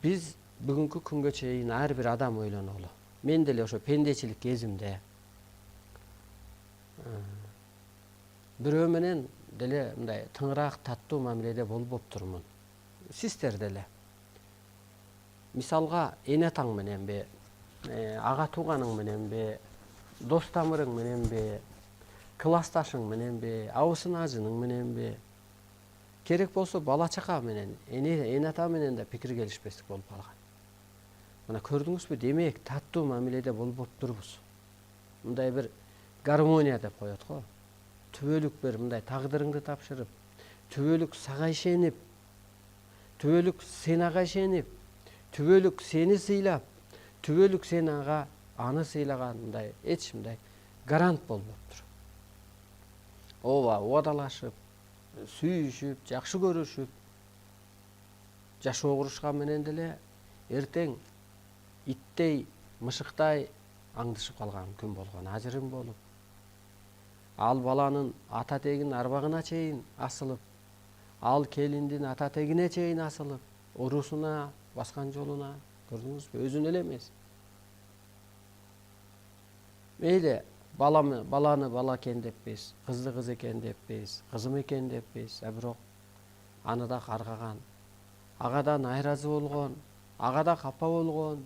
Биз бүгүнкү күнгө чейин ар бир адам ойлонолу. Мен деле ошо пендечилик кезимде бирөө менен деле мындай тыңыраак таттуу мамиледе болбоптурмун. Сиздер деле. Мисалга эне атаң мененби, ага тууганың мененби, дос тамырың мененби, классташың мененби, абысын ажының мененби, керек болсо бала чака менен, эне ата менен да пикир келишпестик болуп калган. Мына көрдүңүзбү, демек таттуу мамиледе болбоптурбуз. Мындай бир гармония деп коет го. Түбөлүк бир мындай тагдырыңды тапшырып, түбөлүк сага ишенип, түбөлүк сен ага ишенип, түбөлүк сени сыйлап, түбөлүк сен ага аны сыйлаган мындай эч мындай гарант болбоптур. Ооба, убадалашып, сүйүшүп, жакшы көрүшүп жашоо курушкан менен деле эртең иттей, мышыктай аңдышып калган күн болгон, ажырым болуп, ал баланын ата тегин арбагына чейин асылып, ал келиндин ата тегине чейин асылып, уруусуна, баскан жолуна, көрдүңүзбү, өзүн эле эмес. Мейли баланы бала экен деппиз, кызды кыз экен деппиз, кызым экен деппиз, бирок аны да каргаган, агадан найразы болгон, ага да капа болгон,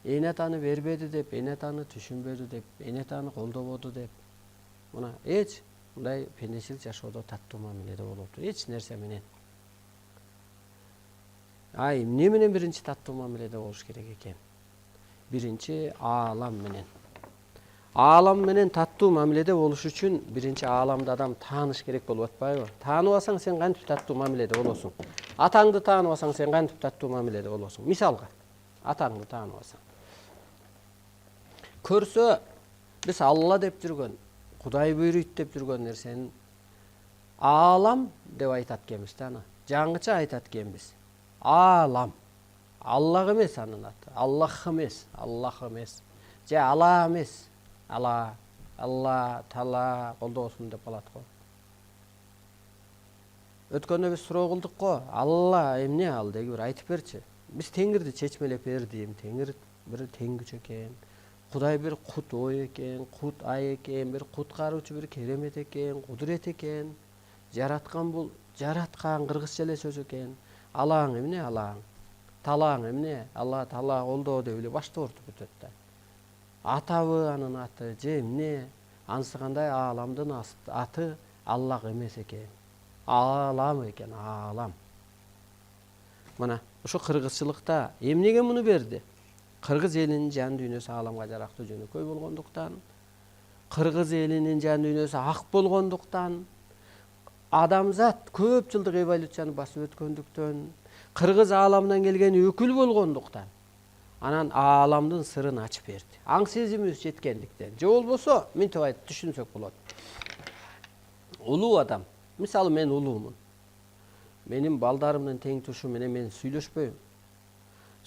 эне атаны бербеди деп, эне атаны түшүнбөдү деп, эне атаны колдободу деп. Мына эч мындай пендечилик жашоодо таттуу мамиледе болуптур, эч нерсе менен. Эмне менен биринчи таттуу мамиледе болуш керек экен? Биринчи аалам менен. Аалам менен таттуу мамиледе болуш үчүн биринчи ааламды адам тааныш керек болуп атпайбы? Тааныбасаң сен кантип таттуу мамиледе болосуң? Атаңды тааныбасаң сен кантип таттуу мамиледе болосуң? Мисалга, атаңды тааныбасаң. Көрсө, биз Алла деп жүргөн, Кудай буйруйт деп жүргөн нерсени аалам деп айтат экенбиз да аны. Жаңыча айтат экенбиз. Аалам. Аллах эмес анын аты. Аллах эмес, Аллах эмес. Же Ала эмес. Ала, Алла, Тала, колдобосун деп калат го. Өткөндө биз суроо кылдык го. Алла эмне ал деги бир айтып берчи. Биз Теңирди чечмелеп бердим. Теңир бир тең күч экен. Кудай бир кут ой экен, кут ай экен, бир куткаруучу бир керемет экен, кудурет экен. Жараткан бул жараткан кыргызча эле сөз экен. Алаң эмне алаң? Талаң эмне? Алла Тала колдоо деп эле баштоортуп бүтөт да. Атабы анын аты, же эмне? Анысы кандай ааламдын аты Аллах эмес экен. Аалам экен, аалам. Мына ошо кыргызчылыкта эмнеге муну берди? Кыргыз элинин жан дүйнөсү ааламга жарактуу жөнөкөй болгондуктан, кыргыз элинин жан дүйнөсү ак болгондуктан, адамзат көп жылдык эволюцияны басып өткөндүктөн, кыргыз ааламынан келген өкүл болгондуктан, анан ааламдын сырын ачып берди. Аң сезимибиз жеткендиктен. Же болбосо, мынтип айтып түшүнсөк болот. Улуу адам, мисалы мен улуумун. Менин балдарымдын тең тушу менен мен сүйлөшпөйм.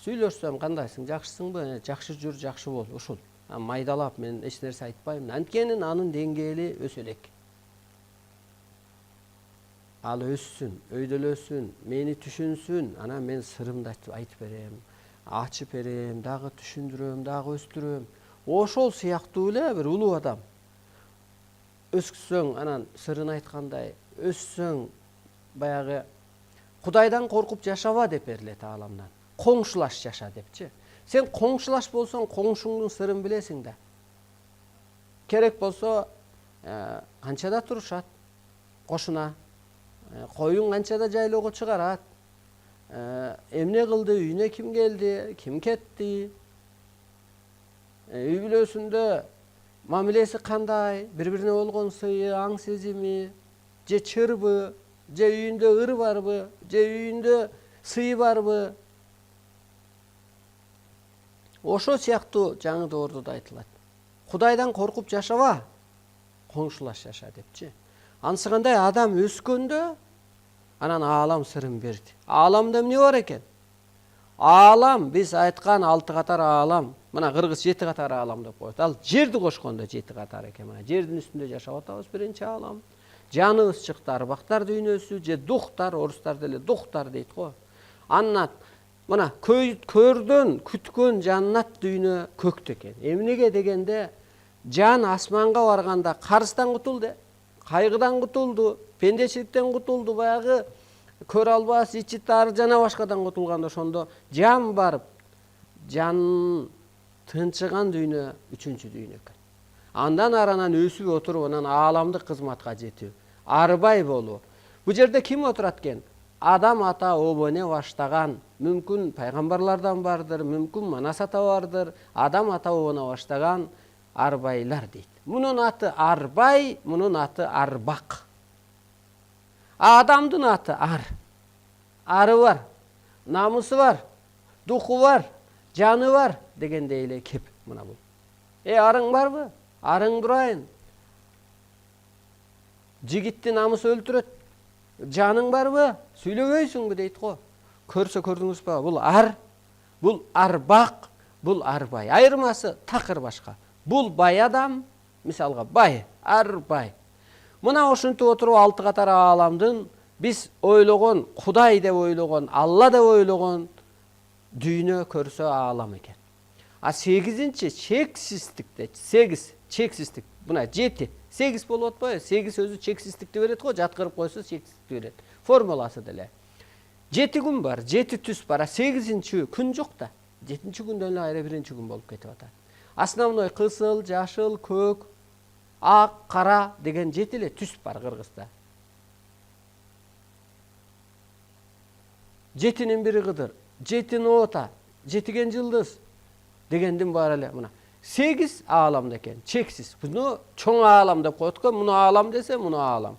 Сүйлөшсөм, кандайсың, жакшысыңбы? Жакшы жүр, жакшы бол, ушул. Майдалап мен эч нерсе айтпайм. Анткени анын деңгээли өсө элек. Ал өссүн, өйдөлөсүн, мени түшүнсүн, анан мен сырымды айтып берем, ачып берем, дагы түшүндүрөм, дагы өстүрөм. Ошол сыяктуу эле бир улуу адам. Өскүсөң, анан сырын айткандай, өссөң, баягы Кудайдан коркуп жашаба деп берилет ааламдан. Коңшулаш жаша депчи. Сен коңшулаш болсоң, коңшуңдун сырын билесиң да. Керек болсо, канчада турушат, кошуна. Коюң канчада жайлоого чыгарат. Эмне кылды, үйүнө ким келди, ким кетти. Үй бүлөсүндө мамилеси кандай, бири-бирине болгон сыйы, аң сезими, же чырбы, же үйүндө ыр барбы, же үйүндө сый барбы. Ошо сыяктуу жаңы доордо айтылат. Кудайдан коркуп жашаба, коңшулаш жаша депчи. Анысы кандай адам өскөндө, анан аалам сырын берди. Ааламда эмне бар экен? Аалам, биз айткан 6 катар аалам. Мына кыргыз 7 катар аалам деп коет. Ал жерди кошкондо 7 катар экен. Мына жердин үстүндө жашап атабыз биринчи аалам. Жаныбыз чыкты арбактар дүйнөсү, же духтар, орустар деле духтар дейт го. Андан Мына көрдөн күткөн жаннат дүйнө көктө экен. Эмнеге дегенде жан асманга барганда карыздан кутулду, кайгыдан кутулду, пендечиликтен кутулду, баягы көрө албас, ичи тар жана башкадан кутулганда ошондо жан барып, жан тынчыган дүйнө үчүнчү дүйнө экен. Андан аранан өсүп отуруп, анан ааламдык кызматка жетүү, арбай болуу. Бул жерде ким отурат экен? Адам ата обоне баштаган, мүмкүн пайгамбарлардан бардыр, мүмкүн Манас ата бардыр, адам ата обоне баштаган арбайлар дейт. Мунун аты арбай, мунун аты арбак. Адамдын аты ар. Ары бар, намысы бар, духу бар, жаны бар дегендей эле кеп мына бул. Арың барбы? Арың турайын. Жигитти намысы өлтүрөт. Жаның барбы? Сүйлөбөйсүңбү дейт го. Көрсө көрдүңүзбү? Бул ар, бул арбак, бул арбай. Айырмасы такыр башка. Бул бай адам, мисалга бай, арбай. Мына ошентип отуруп алты катар ааламдын биз ойлогон, Кудай деп ойлогон, Алла деп ойлогон дүйнө көрсө аалам экен. А 8-чи чексиздикте, 8 чексиздик. Мына 7, 8 болуп атпайбы? 8 өзү чексиздикти берет го, жаткырып койсо чексиздикти берет. Формуласы деле. 7 күн бар, 7 түс бар, 8-чи күн жок да. 7-чи күндөн эле айра 1-чи күн болуп кетип атат. Основной кызыл, жашыл, көк, ак, кара деген 7 эле түс бар Кыргызда. 7-нин бири Кыдыр, 7 нота, 7 жылдыз дегендин баары эле мына 8 ааламда экен, чексиз. Буну чоң аалам деп коет го, муну аалам десе, муну аалам.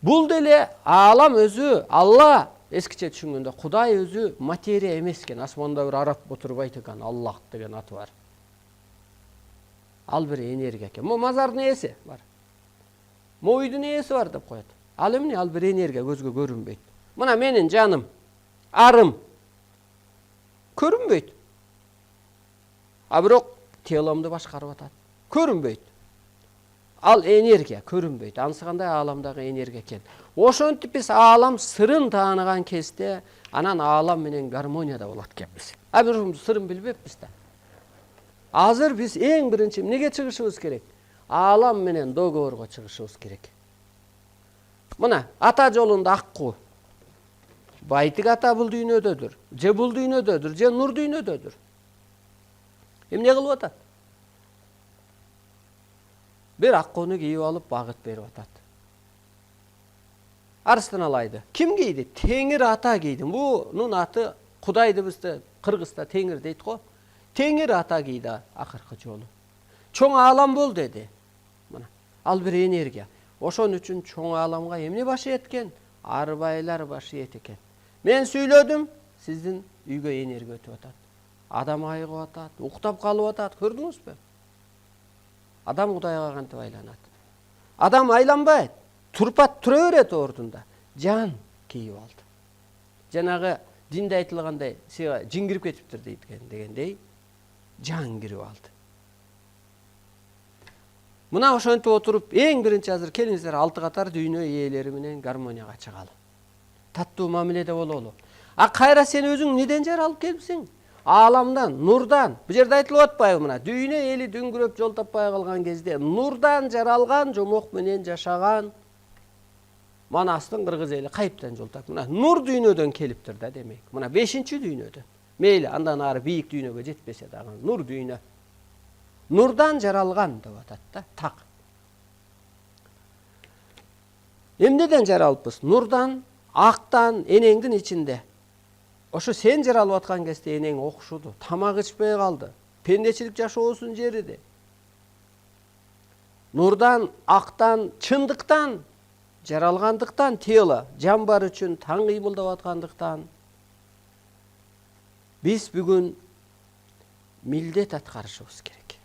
Бул деле аалам өзү Алла эскиче түшүнгөндө Кудай өзү материя эмес экен, асманда бир арап отурбайт экен, Аллах деген аты бар. Ал бир энергия экен. Мазардын ээси бар. Мойдун ээси бар деп коет. Ал эмне? Ал бир энергия көзгө көрүнбөйт. Мына менин жаным, арым көрүнбөйт. А бирок теломду башкарып атат. Көрүнбөйт. Ал энергия көрүнбөйт. Анысы кандай ааламдагы энергия экен. Ошентип биз аалам сырын тааныган кезде анан аалам менен гармонияда болот экенбиз. А бир сырын билбеппиз да. Азыр биз эң биринчи эмнеге чыгышыбыз керек? Аалам менен договорго чыгышыбыз керек. Мына ата жолунда акку. Байтык ата бул дүйнөдөдүр, же бул дүйнөдөдүр, же нур дүйнөдөдүр. Эмне кылып атат? Бир аккуну кийип алып багыт берип атат. Арыстан алайды. Ким кийди? Теңир ата кийди. Бунун аты Кудайды бизде Кыргызда Теңир дейт го. Теңир ата кийди акыркы жолу. Чоң аалам бол деди. Мына ал бир энергия. Ошон үчүн чоң ааламга эмне баш эткен? Арбайлар баш эт экен. Мен сүйлөдүм, сиздин үйгө энергия өтүп атат. Адам айыгып атат, уктап калып атат, көрдүңүзбү? Адам Кудайга кантип айланат? Адам айланбайт, турпат тура берет ордунда. Жан кийип алды. Жанагы динде айтылгандай, жин кирип кетиптир дегендей, жан кирип алды. Мына ошентип отуруп, эң биринчи азыр келиңиздер алты катар дүйнө ээлери менен гармонияга чыгалы. Таттуу мамиледе бололу. А кайра сен өзүң неден жаралып келипсиң? Ааламдан, нурдан. Бул жерде айтылып атпайбы мына? Дүйнө эли дүңгүрөп жол таппай калган кезде нурдан жаралган, жомок менен жашаган Манастын кыргыз эли кайыптан жол тап. Мына нур дүйнөдөн келиптир да демек. Мына 5-чи дүйнөдөн. Мейли андан ары бийик дүйнөгө жетпесе дагы нур дүйнө. Нурдан жаралган деп атат да, так. Эмнеден жаралыппыз? Нурдан, актан, энеңдин ичинде. Ошо сен жаралып аткан кезде энең окушуду, тамак ичпей калды. Пендечилик жашоосун жериди. Нурдан, актан, чындыктан жаралгандыктан тело жан бар үчүн таң кыймылдап аткандыктан биз бүгүн милдет аткарышыбыз керек.